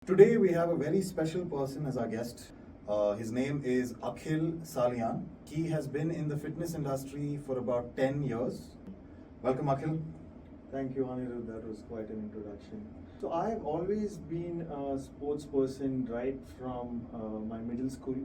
Today we have a very special person as our guest. His name is Akhil Salian. He has been in the fitness industry for about 10 years. Welcome, Akhil. Thank you, Anirudh. That was quite an introduction. So I've always been a sports person right from my middle school.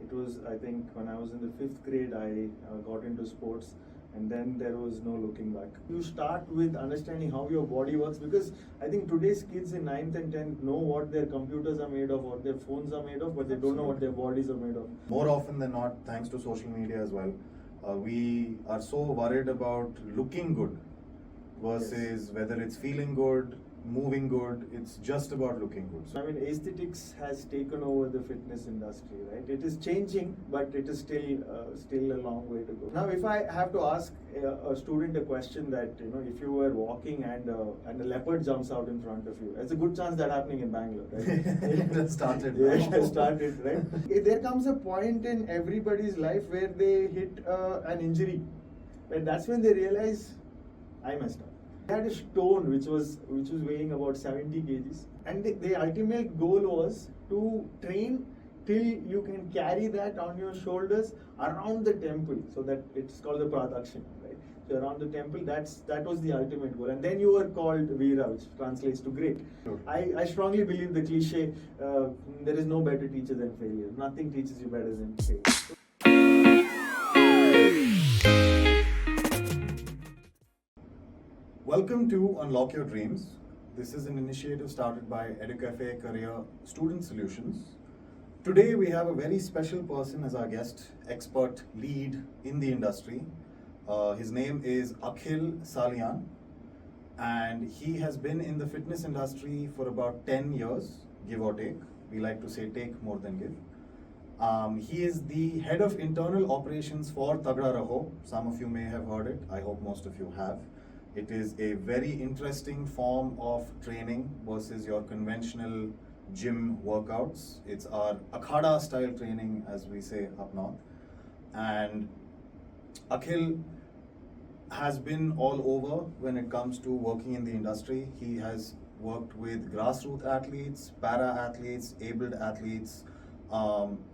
It was, I think, when I was in the fifth grade, I got into sports, and then there was no looking back. You start with understanding how your body works, because I think today's kids in 9th and 10th know what their computers are made of, what their phones are made of, but they don't know what their bodies are made of. More often than not, thanks to social media as well, we are so worried about looking good versus whether it's feeling good, moving good. It's just about looking good. I mean, aesthetics has taken over the fitness industry, right? It is changing, but it is still a long way to go. Now, if I have to ask a student a question that, if you were walking and a leopard jumps out in front of you, it's a good chance that happening in Bangalore, right? It has started. Yeah, it has started, right? There comes a point in everybody's life where they hit an injury, right? That's when they realize, I messed up. I had a stone which was weighing about 70 kgs, and the ultimate goal was to train till you can carry that on your shoulders around the temple, so that it's called the pradakshina, right? So around the temple, that was the ultimate goal, and then you were called Veera, which translates to great. Sure. I strongly believe the cliche, there is no better teacher than failure. Nothing teaches you better than failure. Welcome to Unlock Your Dreams. This is an initiative started by EduCafe Career Student Solutions. Today we have a very special person as our guest, expert lead in the industry. His name is Akhil Salian, and he has been in the fitness industry for about 10 years, give or take. We like to say take more than give. He is the head of internal operations for Tagda Raho. Some of you may have heard it. I hope most of you have. It is a very interesting form of training versus your conventional gym workouts. It's our Akhada style training, as we say up north. And Akhil has been all over when it comes to working in the industry. He has worked with grassroots athletes, para athletes, abled athletes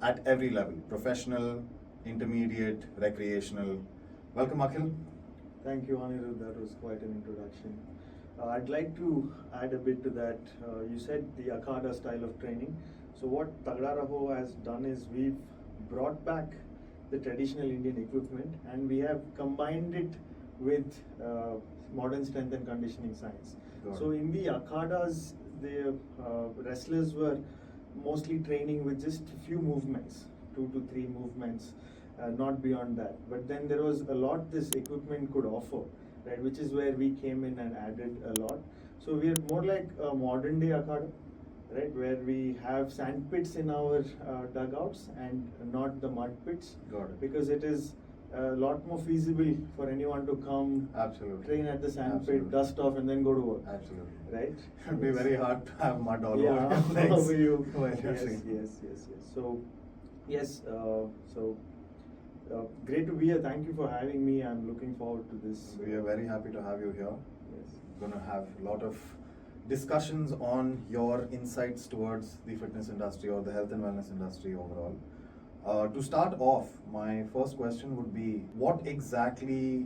at every level, professional, intermediate, recreational. Welcome, Akhil. Thank you, Anirudh. That was quite an introduction. I'd like to add a bit to that. You said the Akhada style of training. So what Tagda Raho has done is we've brought back the traditional Indian equipment, and we have combined it with modern strength and conditioning science. So in the Akhadas, the wrestlers were mostly training with just a few movements, 2 to 3 movements. Not beyond that. But then there was a lot this equipment could offer, right? Which is where we came in and added a lot. So we are more like a modern day Akhada, right? Where we have sand pits in our dugouts and not the mud pits. Got it. Because it is a lot more feasible for anyone to come, Absolutely. train at the sand Absolutely. pit, dust off, and then go to work. Absolutely. Right? It would be very hard to have mud all Yeah, over your legs. yes. So, yes, great to be here. Thank you for having me. I'm looking forward to this. We are very happy to have you here. Yes. Going to have a lot of discussions on your insights towards the fitness industry or the health and wellness industry overall. To start off, my first question would be, what exactly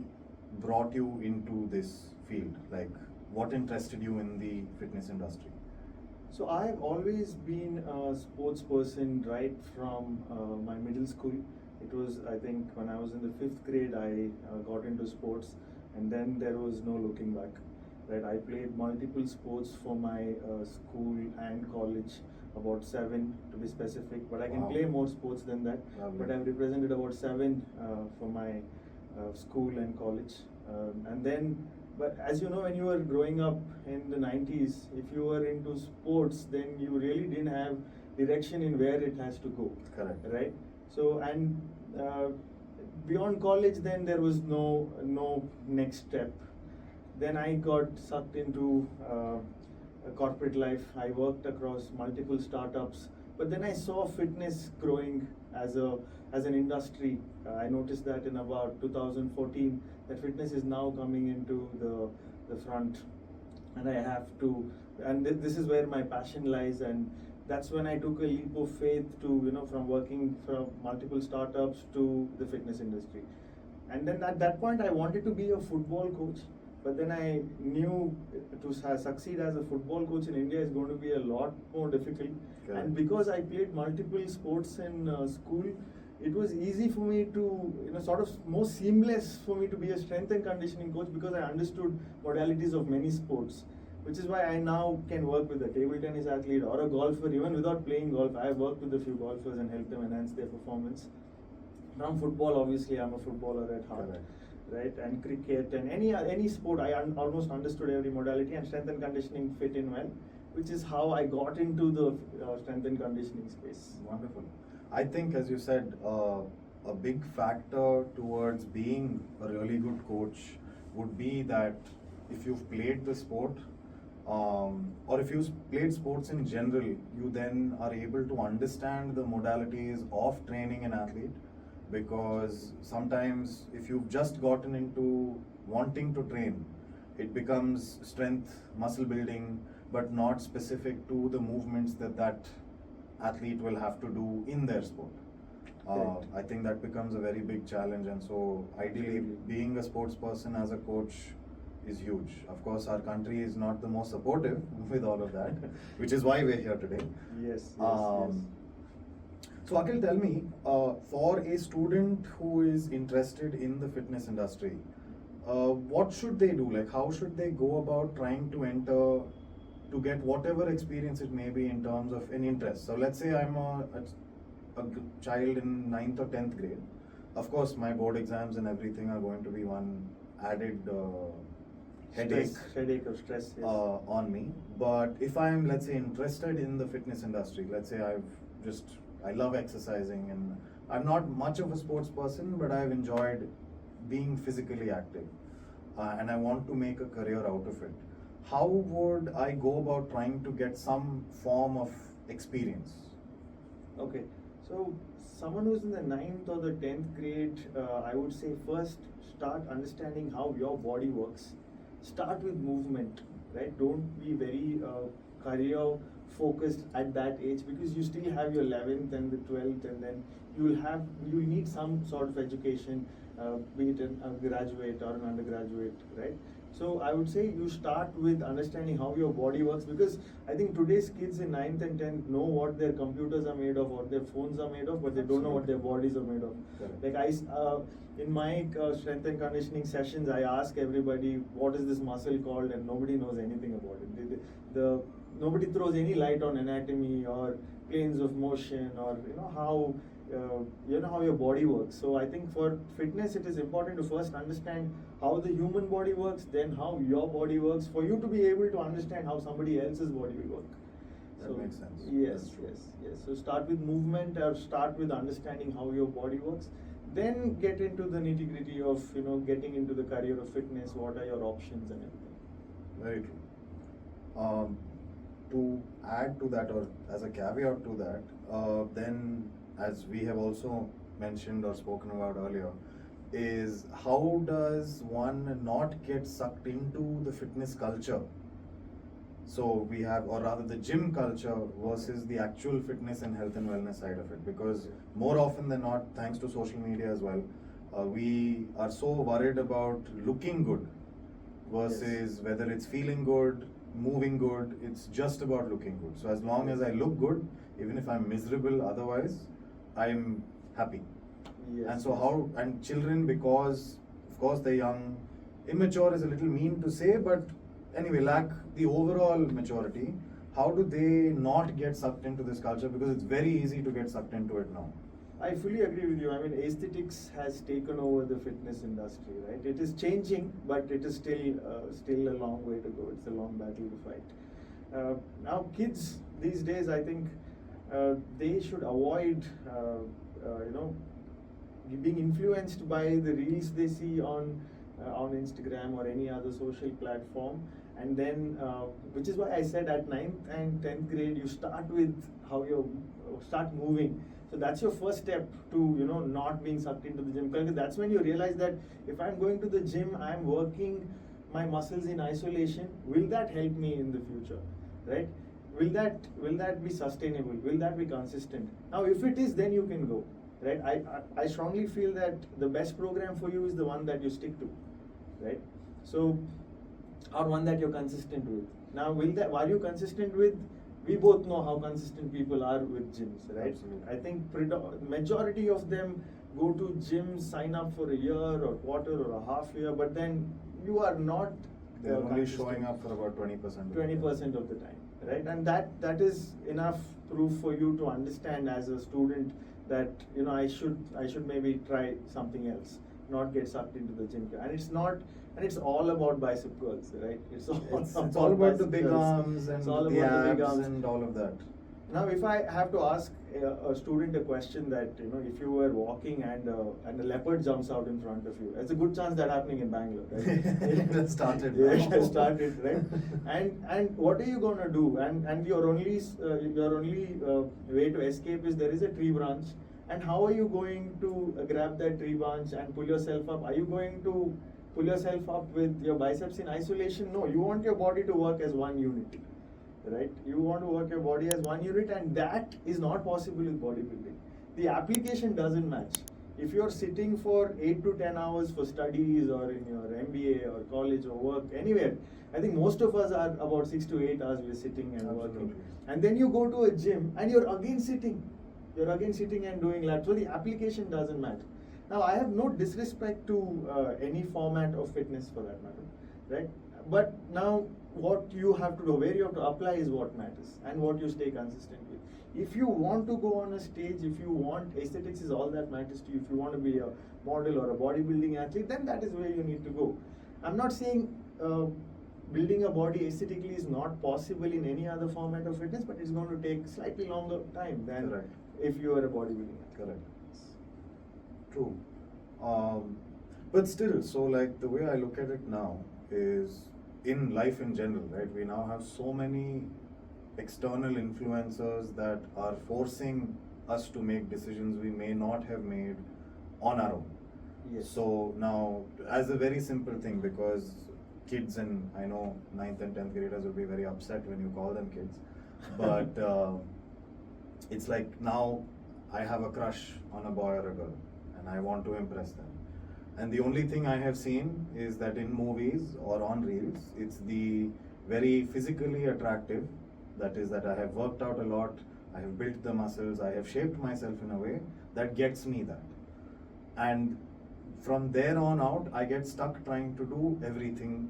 brought you into this field? Like, what interested you in the fitness industry? So I've always been a sports person right from my middle school. It was, I think, when I was in the fifth grade, I got into sports, and then there was no looking back. Right, I played multiple sports for my school and college, about 7 to be specific. But I can play more sports than that. Lovely. But I've represented about 7 for my school and college, and then. But as you know, when you were growing up in the 90s, if you were into sports, then you really didn't have direction in where it has to go. Correct. Right? So, and beyond college, then there was no next step. Then I got sucked into corporate life. I worked across multiple startups, but then I saw fitness growing as an industry. I noticed that in about 2014, that fitness is now coming into the front, and I have to. And this is where my passion lies, and that's when I took a leap of faith to, from working from multiple startups to the fitness industry. And then at that point, I wanted to be a football coach. But then I knew to succeed as a football coach in India is going to be a lot more difficult. Correct. And because I played multiple sports in school, it was easy for me to, sort of more seamless for me to be a strength and conditioning coach because I understood modalities of many sports. Which is why I now can work with a table tennis athlete or a golfer, even without playing golf. I've worked with a few golfers and helped them enhance their performance. From football, obviously, I'm a footballer at heart. Correct. Right, and cricket and any sport, I almost understood every modality, and strength and conditioning fit in well, which is how I got into the strength and conditioning space. Wonderful. I think, as you said, a big factor towards being a really good coach would be that if you've played the sport, or if you've played sports in general, you then are able to understand the modalities of training an athlete. Because sometimes if you've just gotten into wanting to train, it becomes strength, muscle building, but not specific to the movements that athlete will have to do in their sport. Correct. I think that becomes a very big challenge, and so ideally Absolutely. being a sports person as a coach is huge. Of course, our country is not the most supportive with all of that, which is why we're here today. Yes. So Akhil, tell me, for a student who is interested in the fitness industry, what should they do? Like, how should they go about trying to enter, to get whatever experience it may be in terms of an interest? So let's say I'm a child in 9th or 10th grade. Of course, my board exams and everything are going to be one added Headache or stress. Yes. on me. But if I'm, let's say, interested in the fitness industry, let's say I love exercising and I'm not much of a sports person, but I've enjoyed being physically active, and I want to make a career out of it. How would I go about trying to get some form of experience? Okay, so someone who's in the 9th or the 10th grade, I would say first start understanding how your body works. Start with movement, right? Don't be very career focused at that age, because you still have your 11th and the 12th, and then you'll need some sort of education, be it a graduate or an undergraduate, right? So I would say you start with understanding how your body works, because I think today's kids in 9th and 10th know what their computers are made of, what their phones are made of, but they don't know what their bodies are made of. Correct. Like in my strength and conditioning sessions, I ask everybody, what is this muscle called, and nobody knows anything about it. Nobody throws any light on anatomy or planes of motion, or how your body works. So I think for fitness, it is important to first understand how the human body works, then how your body works, for you to be able to understand how somebody else's body will work. That makes sense. Yes. So start with movement, or start with understanding how your body works. Then get into the nitty gritty of getting into the career of fitness. What are your options and everything? Very true. To add to that, or as a caveat to that, then as we have also mentioned or spoken about earlier, is how does one not get sucked into the fitness culture? So we have, or rather the gym culture versus the actual fitness and health and wellness side of it, because more often than not, thanks to social media as well, we are so worried about looking good versus whether it's feeling good, moving good. It's just about looking good. So as long as I look good, even if I'm miserable otherwise, I'm happy. Yes. And so and children, because of course they're young, immature is a little mean to say, but anyway, lack the overall maturity. How do they not get sucked into this culture? Because it's very easy to get sucked into it now. I fully agree with you. I mean, aesthetics has taken over the fitness industry, right? It is changing, but it is still a long way to go. It's a long battle to fight. Now, kids these days, I think they should avoid, being influenced by the reels they see on Instagram or any other social platform. And then, which is why I said at 9th and 10th grade, you start with how you start moving. So that's your first step to not being sucked into the gym. Because that's when you realize that if I'm going to the gym, I'm working my muscles in isolation. Will that help me in the future, right? will that be sustainable? Will that be consistent? Now, if it is, then you can go, right? I strongly feel that the best program for you is the one that you stick to, right? So, or one that you're consistent with. Now, are you consistent with? We both know how consistent people are with gyms, right? Absolutely. I think majority of them go to gyms, sign up for a year or quarter or a half year, but then you are not. They're only consistent. showing up for about 20%. 20% of the time, right? And that is enough proof for you to understand as a student that I should maybe try something else, not get sucked into the gym. And it's all about bicep curls, right? It's all about the big curls. arms and It's all the about the abs big arms. and all of that. Now, if I have to ask a student a question that, if you were walking and a leopard jumps out in front of you, it's a good chance that happening in Bangalore, right? It has started. Yeah, now. it has started, right? And what are you going to do? And your only way to escape is there is a tree branch. And how are you going to grab that tree branch and pull yourself up? Are you going to pull yourself up with your biceps in isolation? No, you want your body to work as one unit. Right? You want to work your body as one unit, and that is not possible with bodybuilding. The application doesn't match. If you're sitting for 8 to 10 hours for studies or in your MBA or college or work, anywhere, I think most of us are about 6 to 8 hours we're sitting and working. Absolutely. And then you go to a gym and you're again sitting. You're again sitting and doing that. So the application doesn't match. Now, I have no disrespect to any format of fitness for that matter, right? But now, what you have to do, where you have to apply is what matters and what you stay consistent with. If you want to go on a stage, if you want, aesthetics is all that matters to you. If you want to be a model or a bodybuilding athlete, then that is where you need to go. I'm not saying building a body aesthetically is not possible in any other format of fitness, but it's going to take slightly longer time than Correct. if you are a bodybuilding athlete. Correct. True. But still, so like the way I look at it now is in life in general, right? We now have so many external influencers that are forcing us to make decisions we may not have made on our own. Yes. So now, as a very simple thing, because kids, and I know 9th and 10th graders will be very upset when you call them kids, but it's like now I have a crush on a boy or a girl and I want to impress them. And the only thing I have seen is that in movies or on reels, it's the very physically attractive, that is that I have worked out a lot, I have built the muscles, I have shaped myself in a way that gets me that. And from there on out, I get stuck trying to do everything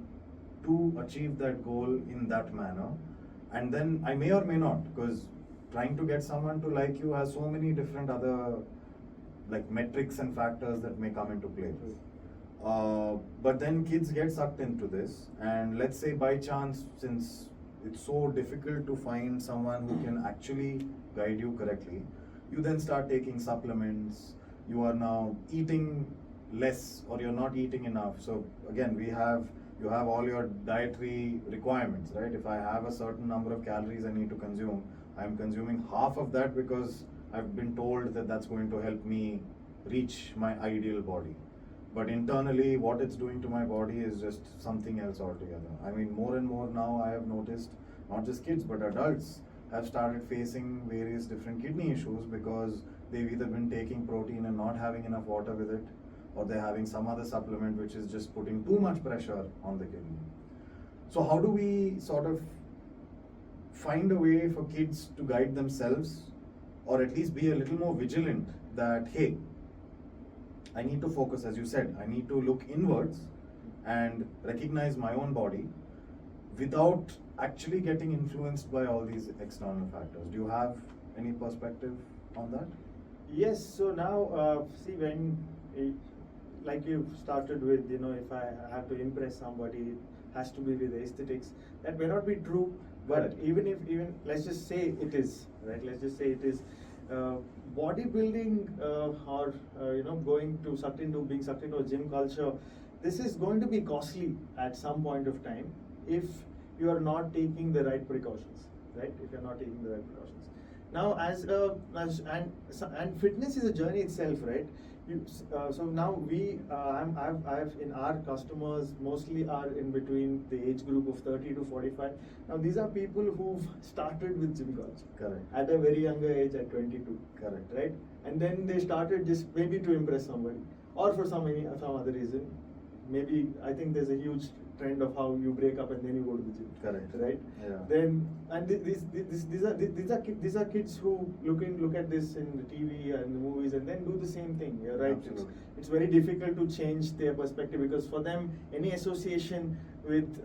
to achieve that goal in that manner. And then I may or may not, because trying to get someone to like you has so many different other like metrics and factors that may come into play. But then kids get sucked into this, and let's say by chance, since it's so difficult to find someone who can actually guide you correctly, you then start taking supplements, you are now eating less or you're not eating enough. So again, you have all your dietary requirements, right? If I have a certain number of calories I need to consume, I'm consuming half of that because I've been told that that's going to help me reach my ideal body. But internally, what it's doing to my body is just something else altogether. I mean, more and more now I have noticed, not just kids, but adults have started facing various different kidney issues because they've either been taking protein and not having enough water with it, or they're having some other supplement which is just putting too much pressure on the kidney. So how do we sort of find a way for kids to guide themselves, or at least be a little more vigilant that, hey, I need to focus, as you said, I need to look inwards and recognize my own body without actually getting influenced by all these external factors. Do you have any perspective on that? Yes, so now, see, when, like you started with, if I have to impress somebody, it has to be with aesthetics. That may not be true, but Correct. even let's just say it is, right? Let's just say it is. Bodybuilding or being sucked into a gym culture, this is going to be costly at some point of time if you are not taking the right precautions, right? If you're not taking the right precautions. Now, and fitness is a journey itself, right? So now I've in our customers mostly are in between the age group of 30 to 45. Now these are people who've started with gym culture. Correct. At a very younger age, at 22. Correct. Right? And then they started just maybe to impress somebody, or for some other reason. Maybe I think there's a huge trend of how you break up and then you go to the gym. Correct. Right? Yeah. Then and these are kids who look at this in the TV and the movies and then do the same thing. Yeah, right? It's very difficult to change their perspective, because for them any association with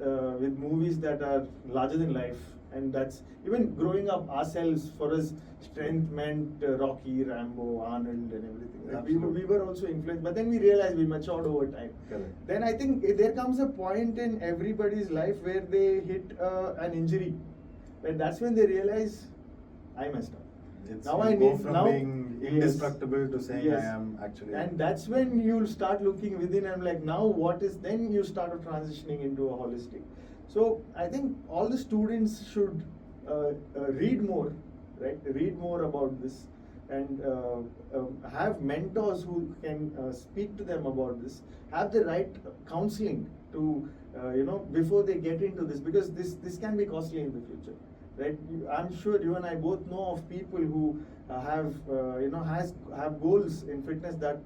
movies that are larger than life, and that's even growing up ourselves, for us strength meant Rocky, Rambo, Arnold and everything. Like we were also influenced, but then we realized we matured over time. Correct. Then I think there comes a point in everybody's life where they hit an injury, and that's when they realize I messed up. Now I go from being indestructible to saying yes. I am actually. And that's when you'll start looking within and like, now what is, then you start transitioning into a holistic. So I think all the students should read more, right? Read more about this, and have mentors who can speak to them about this. Have the right counseling to before they get into this, because this can be costly in the future. Right? I'm sure you and I both know of people who have goals in fitness that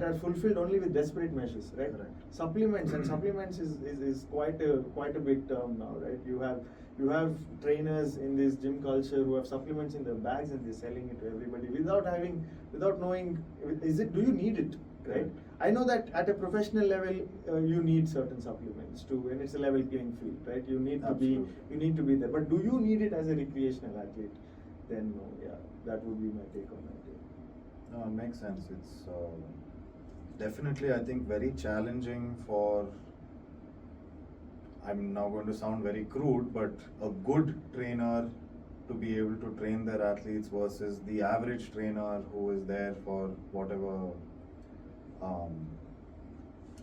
are fulfilled only with desperate measures, right? Correct. Supplements, and supplements is quite a big term now, right? You have trainers in this gym culture who have supplements in their bags and they're selling it to everybody without knowing, do you need it, right? I know that at a professional level you need certain supplements too, and it's a level playing field, right? You need to be there. But do you need it as a recreational athlete? Then no, yeah, that would be my take on that. Yeah. No, it makes sense. It's definitely, I think, very challenging for, I'm now going to sound very crude, but a good trainer to be able to train their athletes versus the average trainer who is there for whatever.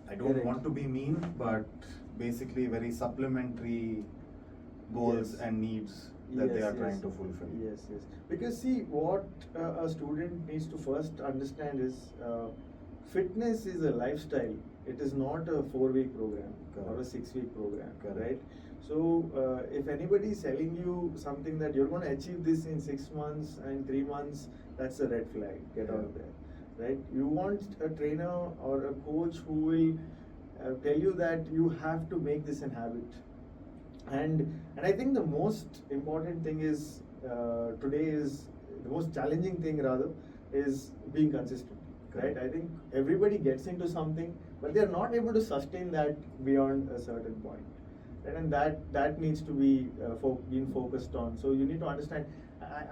I don't Correct. want to be mean, but basically very supplementary goals Yes. and needs that they Yes, are trying yes. to fulfill. Yes, yes. Because see, what a student needs to first understand is fitness is a lifestyle. It is not a 4-week program or a Correct. 6-week program, Correct. right? So if anybody is selling you something that you're going to achieve this in 6 months and 3 months, that's a red flag. Get out of there, right? You want a trainer or a coach who will tell you that you have to make this a habit. And I think the most important thing is today is the most challenging thing rather is being consistent, right? I think everybody gets into something, but they are not able to sustain that beyond a certain point, right? And that needs to be being focused on. So you need to understand.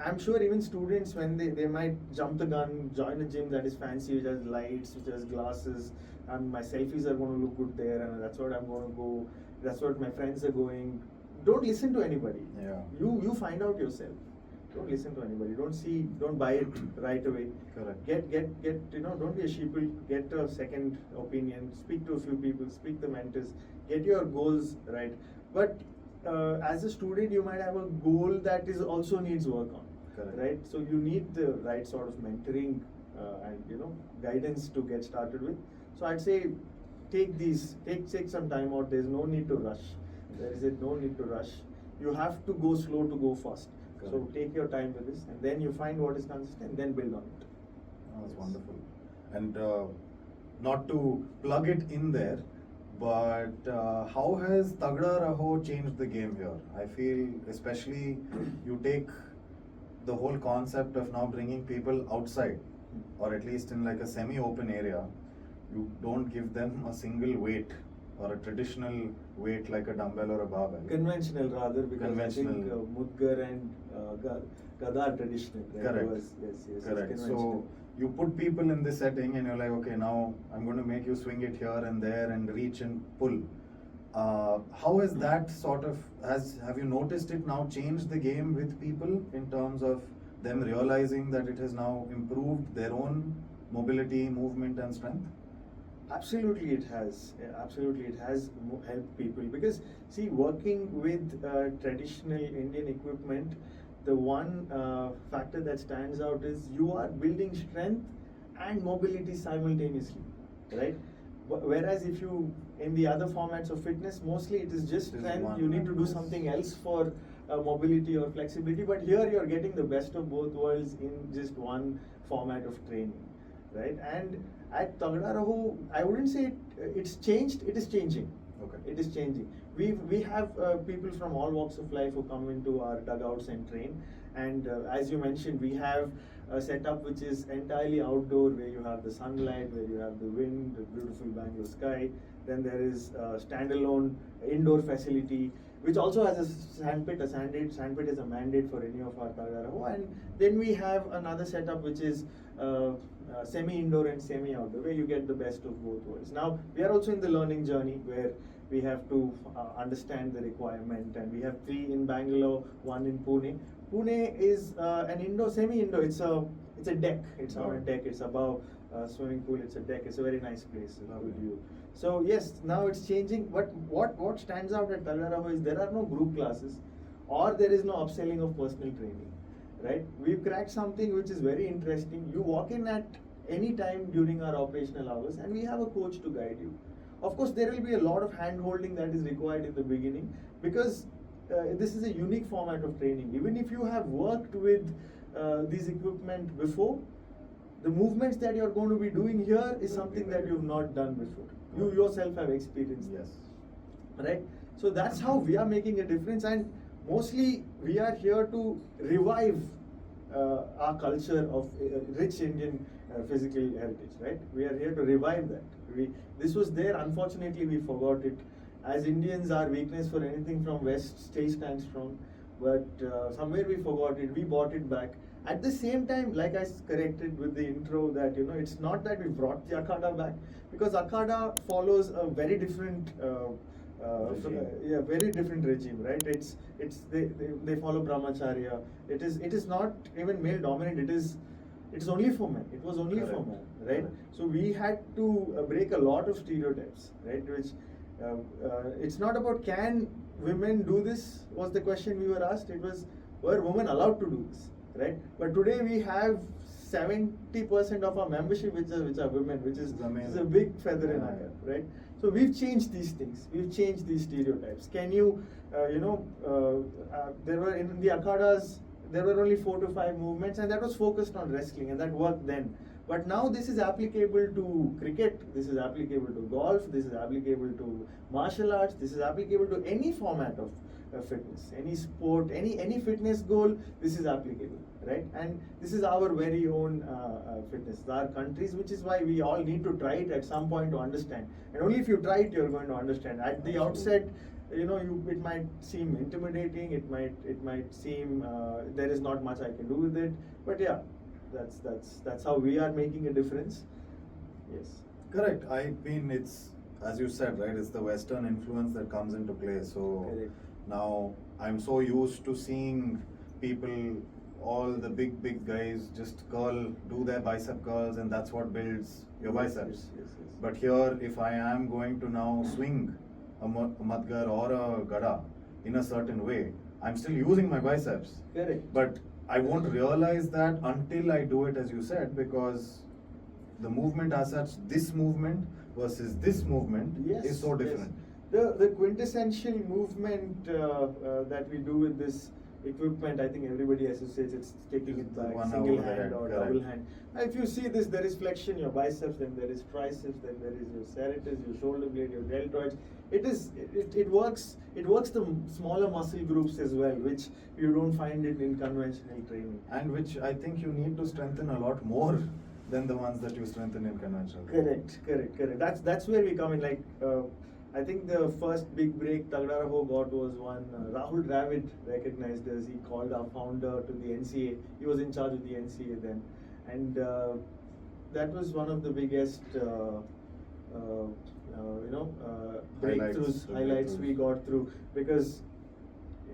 I'm sure even students, when they might jump the gun, join a gym that is fancy, which has lights, which has glasses, and my selfies are going to look good there, and that's what I'm going to go. That's what my friends are going. Don't listen to anybody. Yeah. You find out yourself. Don't listen to anybody. Don't buy it right away. Correct. Get don't be a sheeple. Get a second opinion. Speak to a few people. Speak to mentors. Get your goals right. But as a student, you might have a goal that is also needs work on. Correct. Right. So you need the right sort of mentoring and guidance to get started with. So I'd say take some time out. There's no need to rush. There is no need to rush. You have to go slow to go fast. Correct. So take your time with this, and then you find what is consistent, and then build on it. Oh, that's wonderful. And not to plug it in there, but how has Tagda Raho changed the game here? I feel, especially, you take the whole concept of now bringing people outside, or at least in like a semi-open area. You don't give them a single weight or a traditional weight like a dumbbell or a barbell. Conventional rather, because Conventional. I think Mudgar and Gada are traditional. Right? Correct. Yes, Correct. So conventional. you put people in this setting and you're like, okay, now I'm going to make you swing it here and there and reach and pull. How has that sort of, have you noticed it now changed the game with people in terms of them realizing that it has now improved their own mobility, movement and strength? Absolutely, it has. Absolutely, it has helped people, because see, working with traditional Indian equipment, the one factor that stands out is you are building strength and mobility simultaneously, right? Whereas if you, in the other formats of fitness, mostly it is just It is strength, one, you need to do yes. something else for mobility or flexibility, but here you're getting the best of both worlds in just one format of training, right? And at Tagda Raho, I wouldn't say it's changed, it is changing. Okay. It is changing. We have people from all walks of life who come into our dugouts and train. And as you mentioned, we have a setup which is entirely outdoor, where you have the sunlight, where you have the wind, the beautiful Bangalore sky. Then there is a standalone indoor facility, which also has a sandpit. A sandpit is a mandate for any of our Tagda Raho. And then we have another setup which is semi-indoor and semi-outdoor, where you get the best of both worlds. Now, we are also in the learning journey where we have to understand the requirement, and we have 3 in Bangalore, 1 in Pune. Pune is an indoor, semi-indoor. It's a deck. It's on a deck. It's above swimming pool. It's a deck. It's a very nice place. Good view. So yes, now it's changing. But what stands out at Tagda Raho is there are no group classes, or there is no upselling of personal training. Right? We've cracked something which is very interesting. You walk in at any time during our operational hours, and we have a coach to guide you. Of course, there will be a lot of hand holding that is required in the beginning, because this is a unique format of training. Even if you have worked with these equipment before, the movements that you're going to be doing here is something that you've not done before. You yourself have experienced. Yes. Right? So that's how we are making a difference, and mostly we are here to revive our culture of rich Indian physical heritage, right? We are here to revive that. This was there, unfortunately we forgot it. As Indians, our weakness for anything from West still stands strong, but somewhere we forgot it, we brought it back. At the same time, like I corrected with the intro, that it's not that we brought the Akhada back, because Akhada follows a very different very different regime, right? They follow brahmacharya. It is not even male dominant. It's only for men. It was only for men, right? So we had to break a lot of stereotypes, right? Which it's not about can women do this was the question we were asked. It was, were women allowed to do this, right? But today we have 70% of our membership which are women, which is a big feather in our cap, right? So we've changed these things. We've changed these stereotypes. Can you, there were in the Akhadas, there were only 4 to 5 movements, and that was focused on wrestling, and that worked then. But now this is applicable to cricket, this is applicable to golf, this is applicable to martial arts, this is applicable to any format of fitness, any sport, any fitness goal, this is applicable, right? And this is our very own fitness, our countries, which is why we all need to try it at some point to understand. And only if you try it, you're going to understand. At the outset, it might seem intimidating, it might seem there is not much I can do with it, but yeah, that's how we are making a difference. Yes. Correct. I mean, it's, as you said, right, it's the Western influence that comes into play. So Correct. now I'm so used to seeing people, all the big guys, just do their bicep curls, and that's what builds your biceps. Yes. But here, if I am going to now swing a madgar or a gada in a certain way, I'm still using my biceps. Correct. But I won't realize that until I do it, as you said, because the movement as such, this movement versus this movement is so different. Yes. The quintessential movement that we do with this equipment, I think everybody associates it's taking it back, single hand or double hand. Now, if you see this, there is flexion, your biceps, then there is triceps, then there is your serratus, your shoulder blade, your deltoids. It works the smaller muscle groups as well, which you don't find it in conventional training. And which I think you need to strengthen a lot more than the ones that you strengthen in conventional. Correct. That's where we come in. Like I think the first big break Tagda Raho got was one Rahul Dravid recognized us. He called our founder to the NCA. He was in charge of the NCA then, and that was one of the biggest highlights we got through, because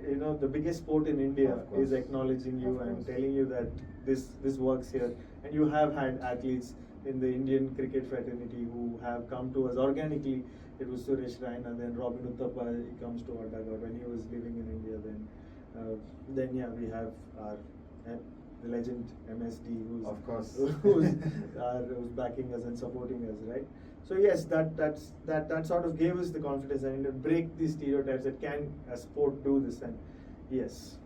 the biggest sport in India is acknowledging you and telling you that this works here. And you have had athletes in the Indian cricket fraternity who have come to us organically. It was Suresh Raina, then Robin Uthappa, he comes to our dugout when he was living in India. Then we have our the legend MSD, Of course. who's backing us and supporting us, right? So yes, that sort of gave us the confidence and to break these stereotypes that can a sport do this, and yes.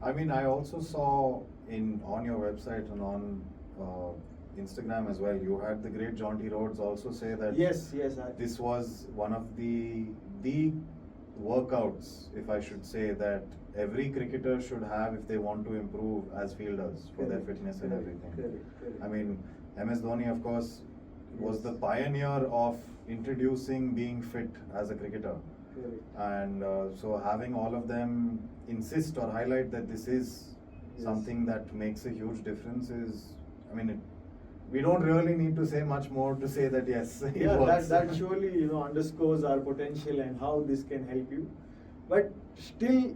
I mean, I also saw on your website and on Instagram as well. You had the great John T. Rhodes also say that Yes. this was one of the workouts, if I should say, that every cricketer should have if they want to improve as fielders for their fitness and everything. Correct. I mean, MS Dhoni, of course, was Yes. the pioneer of introducing being fit as a cricketer. Correct. And so having all of them insist or highlight that this is Yes. something that makes a huge difference is, I mean, we don't really need to say much more to say that yes, it Yeah, works. that surely underscores our potential and how this can help you. But still,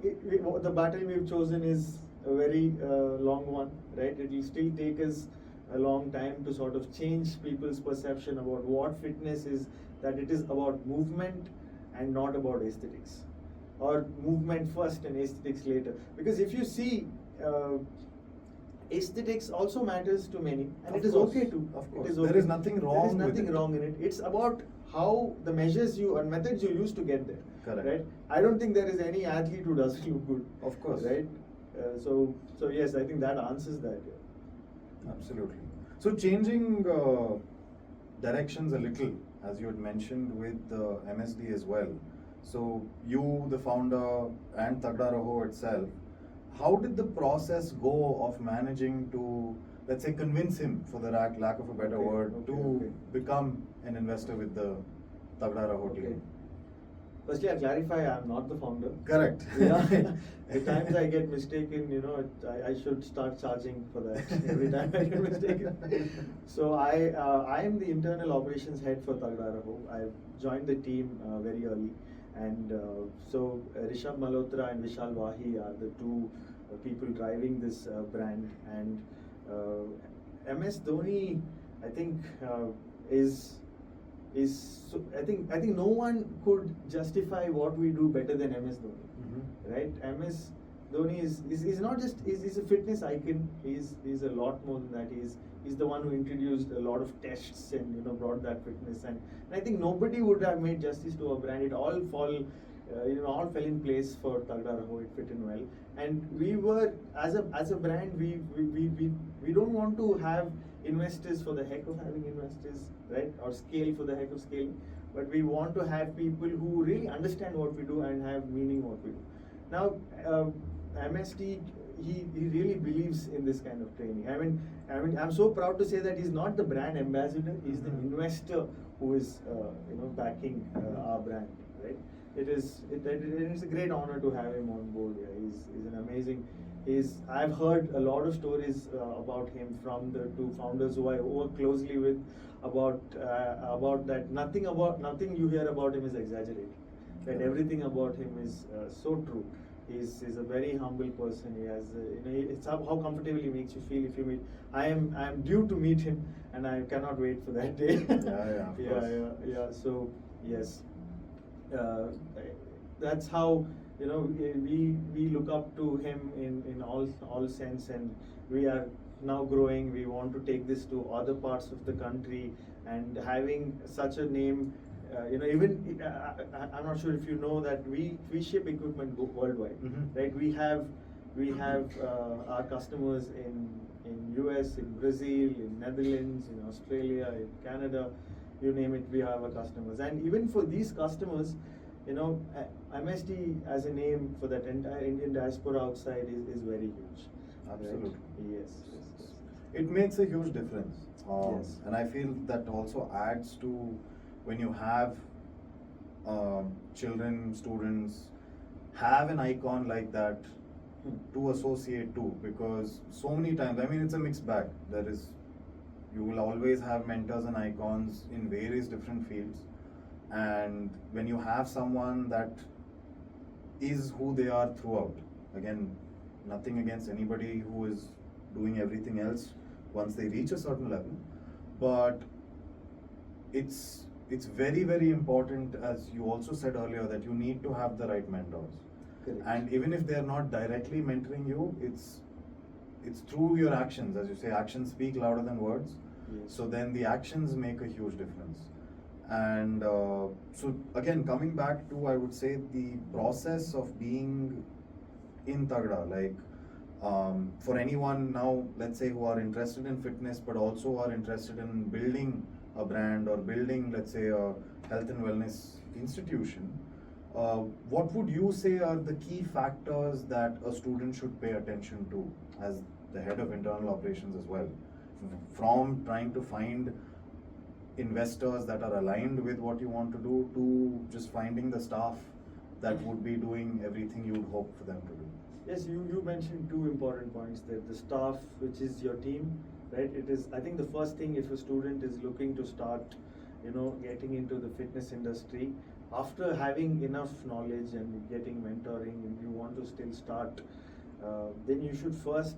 the battle we've chosen is a very long one, right? It will still take us a long time to sort of change people's perception about what fitness is. That it is about movement and not about aesthetics, or movement first and aesthetics later. Because if you see, aesthetics also matters to many, and Of it is course, okay too. of course. It is There okay. is nothing There wrong is with nothing it. wrong in it. It's about how the measures you and methods you use to get there. Correct. Right. I don't think there is any athlete who doesn't look good. Of course. Right. So yes, I think that answers that. Yeah. Absolutely. So changing directions a little, as you had mentioned with MSD as well. So you, the founder, and Tagda Raho itself, how did the process go of managing to, let's say, convince him, for the lack of a better word, to become an investor with the Tagda Raho team? Firstly, I clarify, I'm not the founder. Correct. Yeah. At times I get mistaken, I should start charging for that every time I get mistaken. So I am the internal operations head for Tagda Raho. I've joined the team very early. And so Rishabh Malhotra and Vishal Wahi are the two people driving this brand. And MS Dhoni, I think, is so I think no one could justify what we do better than MS Dhoni. Mm-hmm. Right? MS Dhoni is not just he's a fitness icon. He's a lot more than that. He's the one who introduced a lot of tests and brought that fitness, and I think nobody would have made justice to our brand. It all all fell in place for Tagda Raho. It fit in well, and we were as a brand we don't want to have investors for the heck of having investors, right? Or scale for the heck of scaling, but we want to have people who really understand what we do and have meaning what we do. Now, MST, he really believes in this kind of training. I mean, I'm so proud to say that he's not the brand ambassador. He's the investor who is, backing our brand, right? It's a great honor to have him on board. Yeah. He's an amazing. I've heard a lot of stories about him from the two founders who I work closely with about that. Nothing you hear about him is exaggerated. That everything about him is so true. He's a very humble person. He has it's how comfortable he makes you feel if you meet. I am due to meet him, and I cannot wait for that day. Yeah. So yes, that's how we look up to him in all sense, and we are now growing. We want to take this to other parts of the country, and having such a name. Even I'm not sure if you know that we ship equipment worldwide, right? We have our customers in US, in Brazil, in Netherlands, in Australia, in Canada, you name it. We have our customers, and even for these customers, MSD as a name for that entire Indian diaspora outside is very huge. Absolutely. Right? Yes. It makes a huge difference. Yes. And I feel that also adds to when you have children, students, have an icon like that to associate to, because so many times, I mean, it's a mixed bag. You will always have mentors and icons in various different fields, and when you have someone that is who they are throughout, again, nothing against anybody who is doing everything else once they reach a certain level, but it's very, very important, as you also said earlier, that you need to have the right mentors. Correct. And even if they're not directly mentoring you, it's it's through your actions, as you say, actions speak louder than words. Yes. So then the actions make a huge difference. And so again, coming back to, I would say, the process of being in Tagda, like for anyone now, let's say, who are interested in fitness but also are interested in building a brand or building, let's say, a health and wellness institution, what would you say are the key factors that a student should pay attention to as the head of internal operations as well? From trying to find investors that are aligned with what you want to do to just finding the staff that would be doing everything you would hope for them to do. Yes, you mentioned two important points there. The staff, which is your team, right? It is, I think, the first thing if a student is looking to start, getting into the fitness industry, after having enough knowledge and getting mentoring, and you want to still start, then you should first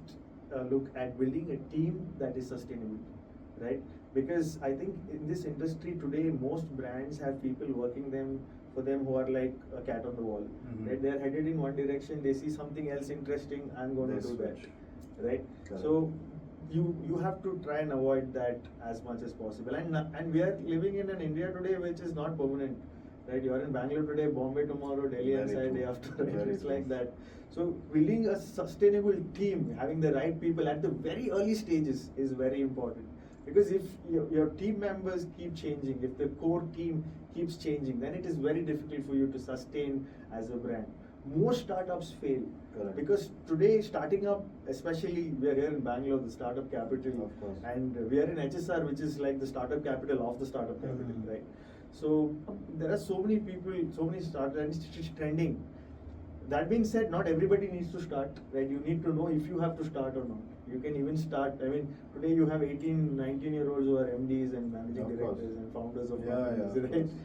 look at building a team that is sustainable, right? Because I think in this industry today, most brands have people working for them who are like a cat on the wall. Mhm. Right? They're headed in one direction, they see something else interesting, I'm going They to do that, switch. right? Correct. So you have to try and avoid that as much as possible. And we are living in an India today which is not permanent, right? You are in Bangalore today, Bombay tomorrow, Delhi and Very day true. after, right? Very It's true. like that. So building a sustainable team, having the right people at the very early stages is very important. Because if your team members keep changing, if the core team keeps changing, then it is very difficult for you to sustain as a brand. Most startups fail. Correct. Because today starting up, especially we are here in Bangalore, the startup capital, Of course. and we are in HSR, which is like the startup capital of the startup capital, Mhm. right? So there are so many people, so many startups, and it's trending. That being said, not everybody needs to start, right? You need to know if you have to start or not. You can even start, I mean, today you have 18, 19-year-olds who are MDs and managing Of course. directors and founders of Yeah, companies, yeah, of right? course.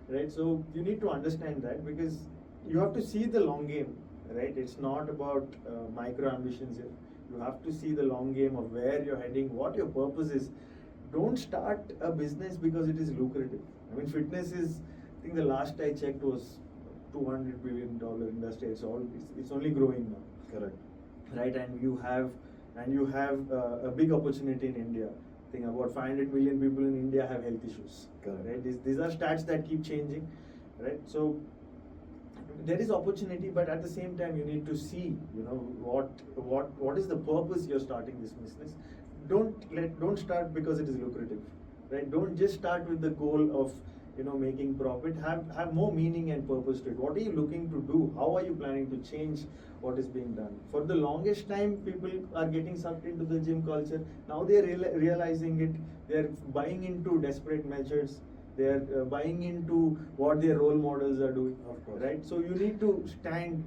Right? So you need to understand that, because you have to see the long game, right? It's not about micro ambitions here. You have to see the long game of where you're heading, what your purpose is. Don't start a business because it is lucrative. I mean, fitness is, I think the last I checked was $200 billion industry. It's only growing now, Correct. right? And you have a big opportunity in India. I think about 500 million people in India have health issues. Correct. Right? These are stats that keep changing, right? So there is opportunity, but at the same time you need to see, what is the purpose you're starting this business. Don't start because it is lucrative, right? Don't just start with the goal of making profit. Have more meaning and purpose to it. What are you looking to do? How are you planning to change what is being done? For the longest time, people are getting sucked into the gym culture. Now they are realizing it. They are buying into desperate measures. They are buying into what their role models are doing. Of course. Right? So you need to stand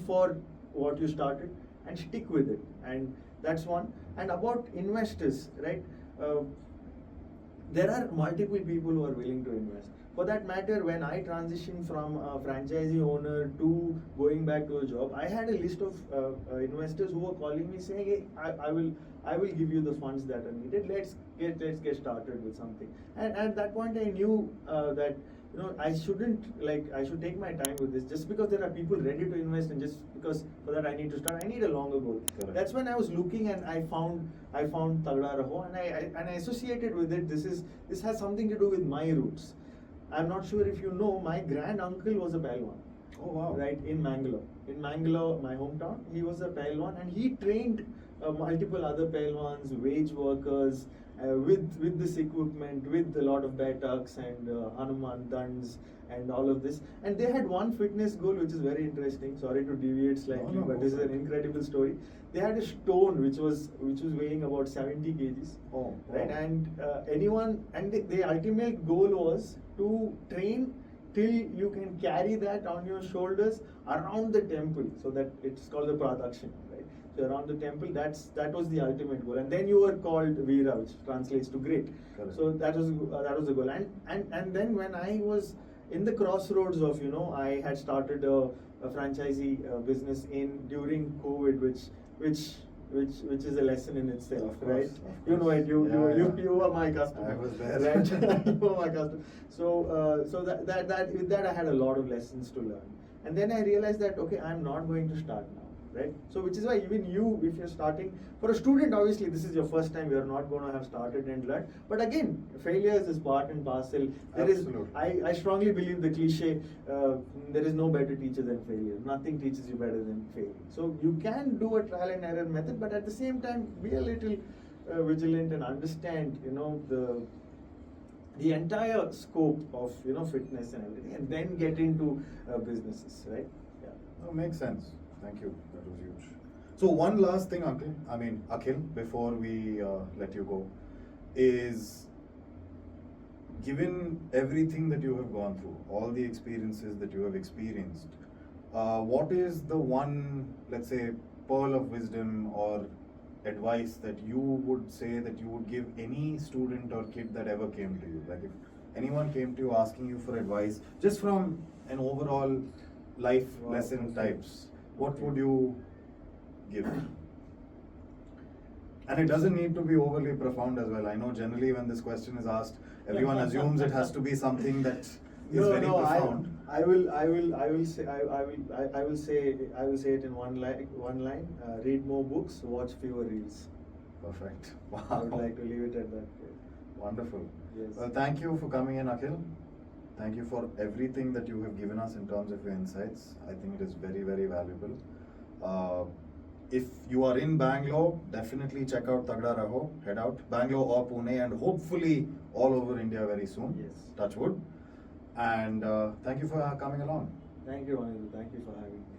for what you started and stick with it. And that's one. And about investors, right? There are multiple people who are willing to invest. For that matter, when I transitioned from a franchisee owner to going back to a job, I had a list of investors who were calling me saying, "Hey, I will give you the funds that are needed. Let's get started with something." And at that point, I knew that I should take my time with this. Just because there are people ready to invest, and just because for that I need to start, I need a longer goal. Correct. That's when I was looking, and I found Tagda Raho, and I associated with it. This has something to do with my roots. I'm not sure if you know, my grand uncle was a Pahalwan. Oh wow. Right, in Mangalore. In Mangalore, my hometown, he was a Pahalwan, and he trained multiple other Pahalwans, wage workers, with this equipment, with a lot of Baitaks and Hanuman Dands and all of this. And they had one fitness goal which is very interesting. Sorry to deviate slightly, No, but go this is for an it. incredible story. They had a stone which was weighing about 70 kgs. Oh, Right, wow. and the ultimate goal was to train till you can carry that on your shoulders around the temple, so that it's called the Pradakshin, right? So around the temple, that was the ultimate goal, and then you were called Veera, which translates to great. Correct. So that was the goal, and then when I was in the crossroads of I had started a franchisee business during COVID, which is a lesson in itself, Of course, right? of You know course. it. You Yeah. you were my customer. I was there. Right? You were my customer. So that with that I had a lot of lessons to learn, and then I realized that okay, I'm not going to start now. right? So which is why even you, if you're starting, for a student, obviously this is your first time, you're not going to have started and learned. But again, failures is part and parcel. Absolutely. I strongly believe the cliche, there is no better teacher than failure. Nothing teaches you better than failing. So you can do a trial and error method, but at the same time, be a little vigilant and understand, the entire scope of fitness and everything, and then get into businesses, right? Yeah. Oh, makes sense. Thank you. That was huge. So one last thing, Uncle. I mean, Akhil, before we let you go, is given everything that you have gone through, all the experiences that you have experienced, what is the one, let's say, pearl of wisdom or advice that you would say that you would give any student or kid that ever came to you? Like if anyone came to you asking you for advice, just from an overall life lesson types, what would you give? And it doesn't need to be overly profound as well. I know generally when this question is asked, everyone assumes it has to be something that is very profound. I will say it in one line. Read more books, watch fewer reels. Perfect. I Wow. would like to leave it at that. Wonderful. Yes. Well, thank you for coming in, Akhil. Thank you for everything that you have given us in terms of your insights. I think it is very, very valuable. If you are in Bangalore, definitely check out Tagda Raho. Head out Bangalore or Pune, and hopefully all over India very soon. Yes. Touch wood. And thank you for coming along. Thank you, Anirudh. Thank you for having me.